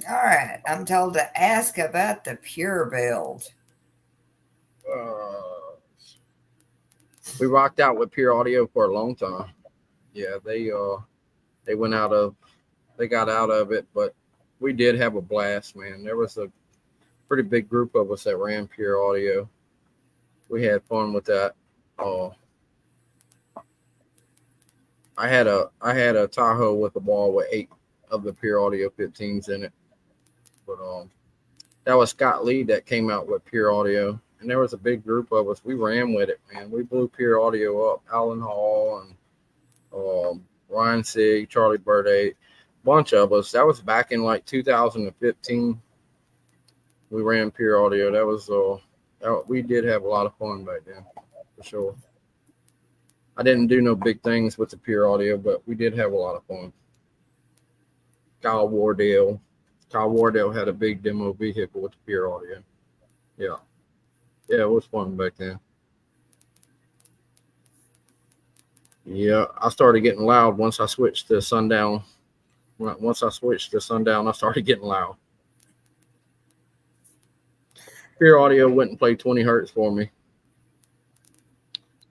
All right, I'm told to ask about the Pure build. Uh, we rocked out with Pure Audio for a long time. Yeah, they went out of they got out of it, but we did have a blast, man. There was a pretty big group of us that ran Pure Audio. We had fun with that. Uh, I had a Tahoe with a ball with 8 of the Pure Audio 15s in it. But that was Scott Lee that came out with Pure Audio, and there was a big group of us. We ran with it, man. We blew Pure Audio up. Alan Hall and Ryan Sig, Charlie Burde, bunch of us. That was back in like 2015. We ran Pure Audio. That was we did have a lot of fun back then, for sure. I didn't do no big things with the Pure Audio, but we did have a lot of fun. Kyle Wardell had a big demo vehicle with the Pure Audio. Yeah, it was fun back then. Yeah, I started getting loud once I switched to Sundown. Once I switched to Sundown, I started getting loud. Pure Audio wouldn't play 20 hertz for me.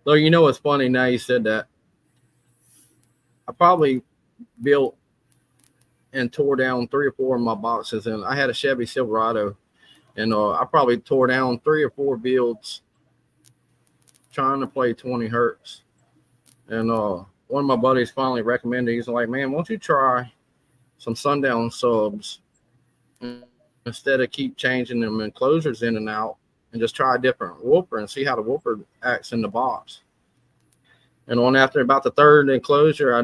Though, you know, it's funny now you said that. I probably built and tore down 3 or 4 of my boxes, and I had a Chevy Silverado, and I probably tore down 3 or 4 builds trying to play 20 hertz. And one of my buddies finally recommended, he's like, man, why don't you try some Sundown subs instead of keep changing them enclosures in and out, and just try a different woofer and see how the woofer acts in the box. And on after about the 3rd enclosure I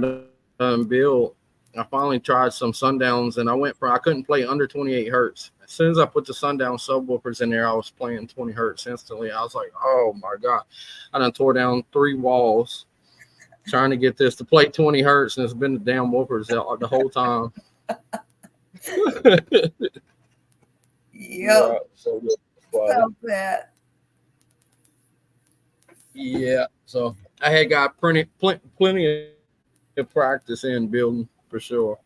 done built, I finally tried some Sundowns, and I couldn't play under 28 hertz. As soon as I put the Sundown subwoofers in there, I was playing 20 hertz instantly. I was like, oh my God. I done tore down 3 walls trying to get this to play 20 hertz, and it's been the damn woofers the whole time. Yep. So that. Yeah, so I had got plenty of practice in building for sure.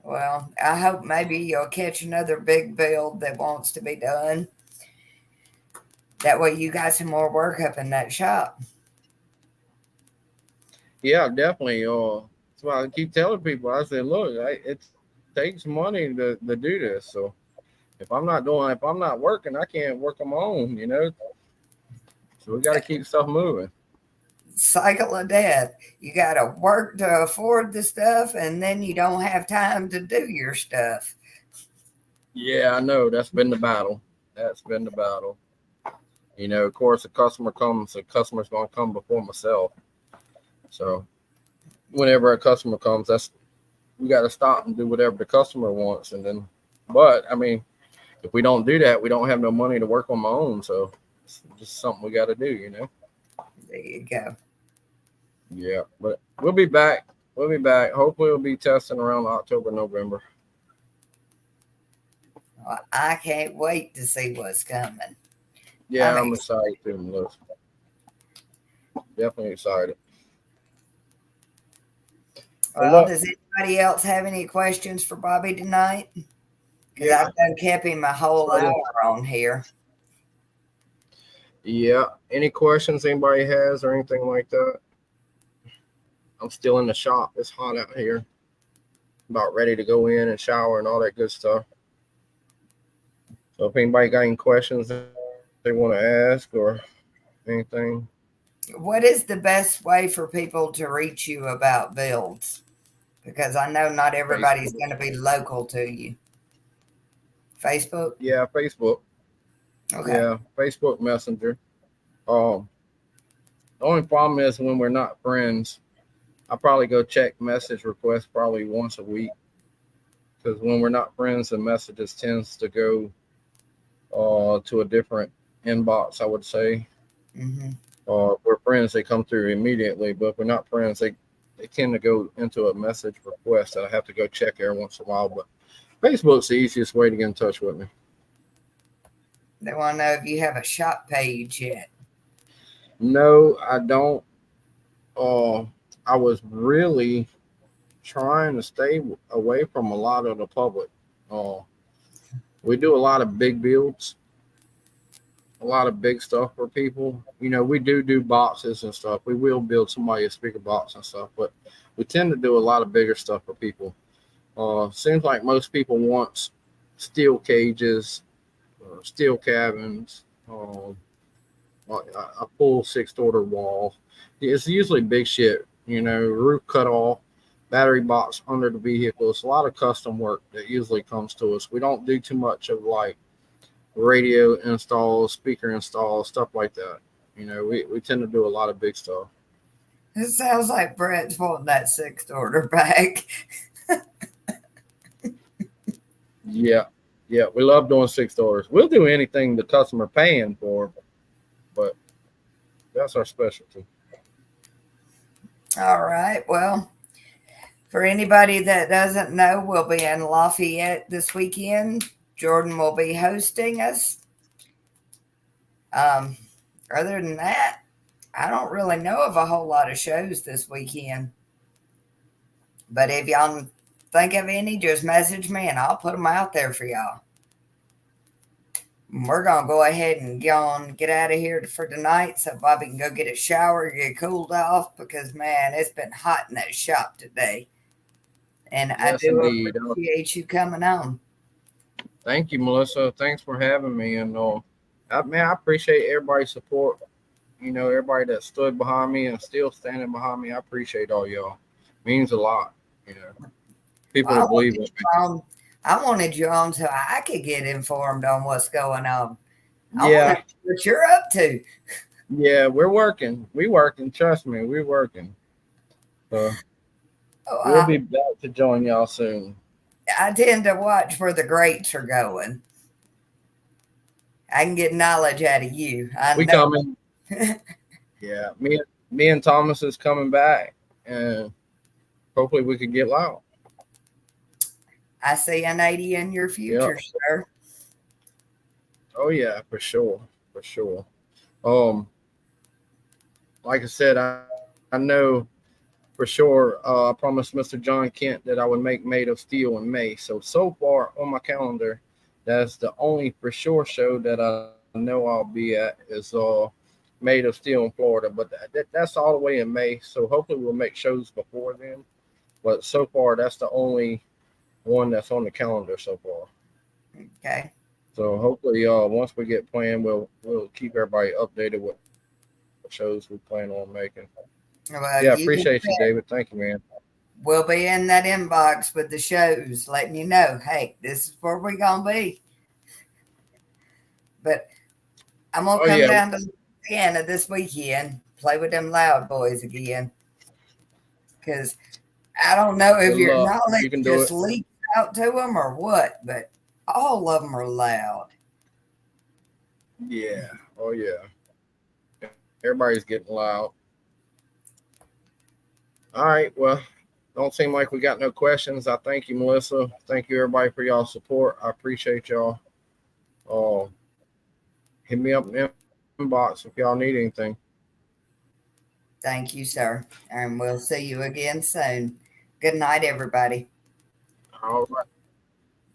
Well, I hope maybe you'll catch another big build that wants to be done. That way you got some more work up in that shop. Yeah, definitely. So I keep telling people, I said, look, it takes money to do this. So if I'm not working, I can't work on my own, you know. So we got to keep stuff moving. Cycle of death. You got to work to afford the stuff, and then you don't have time to do your stuff. Yeah, I know. That's been the battle. You know, of course, the customer's going to come before myself. So whenever a customer comes, we got to stop and do whatever the customer wants. And then, but I mean, if we don't do that, we don't have no money to work on my own. So it's just something we got to do, you know. There you go. Yeah, but we'll be back. Hopefully we'll be testing around October, November. Well, I can't wait to see what's coming. Yeah, I'm excited too, Melissa. Definitely excited. Well, does anybody else have any questions for Bobby tonight? Because I've done kept him a whole hour on here. Yeah. Any questions anybody has or anything like that? I'm still in the shop. It's hot out here. About ready to go in and shower and all that good stuff. So if anybody got any questions they want to ask or anything. What is the best way for people to reach you about builds? Because I know not everybody's going to be local to you. Facebook? Yeah, Facebook. Okay. Yeah, Facebook Messenger. The only problem is when we're not friends, I probably go check message requests probably once a week. Because when we're not friends, the messages tends to go to a different inbox, I would say. Mm-hmm. If we're friends, they come through immediately. But if we're not friends, they tend to go into a message request that I have to go check every once in a while. But Facebook's the easiest way to get in touch with me. They want to know if you have a shop page yet. No, I don't. Uh, I was really trying to stay away from a lot of the public. Uh, we do a lot of big builds, a lot of big stuff for people. We do boxes and stuff. We will build somebody a speaker box and stuff, but we tend to do a lot of bigger stuff for people. Seems like most people want steel cages, steel cabins, a full sixth order wall. It's usually big shit, roof cut off, battery box under the vehicle. It's a lot of custom work that usually comes to us. We don't do too much of like radio installs, speaker installs, stuff like that. We tend to do a lot of big stuff. It sounds like Brett's wanting that sixth order back. Yeah. Yeah. We love doing sixth orders. We'll do anything the customer paying for, but that's our specialty. All right. Well, for anybody that doesn't know, we'll be in Lafayette this weekend. Jordan will be hosting us. Other than that, I don't really know of a whole lot of shows this weekend. But if y'all think of any, just message me and I'll put them out there for y'all. We're going to go ahead and get out of here for tonight so Bobby can go get a shower, get cooled off, because, man, it's been hot in that shop today. And Yes, I do indeed. appreciate you coming on. Thank you, Melissa. Thanks for having me. And I appreciate everybody's support. Everybody that stood behind me and still standing behind me. I appreciate all y'all. Means a lot. People Well, that believe in me. I wanted you on so I could get informed on what's going on. I Yeah. want to know what you're up to. Yeah, we're working. We working. Trust me, we're working. So we'll be back to join y'all soon. I tend to watch where the greats are going. I can get knowledge out of you. We coming. Yeah, me and Thomas is coming back, and hopefully we could get loud. I see an 80 in your future, sir. Oh yeah, for sure, for sure. Like I said, I know for sure. I promised Mr. John Kent that I would make Made of Steel in May. So far on my calendar, that's the only for sure show that I know I'll be at is Made of Steel in Florida. But that's all the way in May. So hopefully we'll make shows before then. But so far, that's the only one that's on the calendar so far. Okay. So hopefully, once we get planned, we'll keep everybody updated with shows we plan on making. Well, yeah, appreciate you, David. Thank you, man. We'll be in that inbox with the shows, letting you know, hey, this is where we're gonna be. But I'm gonna come down to Louisiana this weekend, play with them Loud Boys again, because I don't know if your knowledge just leaks out to them or what, but all of them are loud. Yeah. Oh yeah. Everybody's getting loud. All right. Well, don't seem like we got no questions. I thank you, Melissa. Thank you, everybody, for y'all support. I appreciate y'all. Hit me up in the inbox if y'all need anything. Thank you, sir. And we'll see you again soon. Good night, everybody. All right.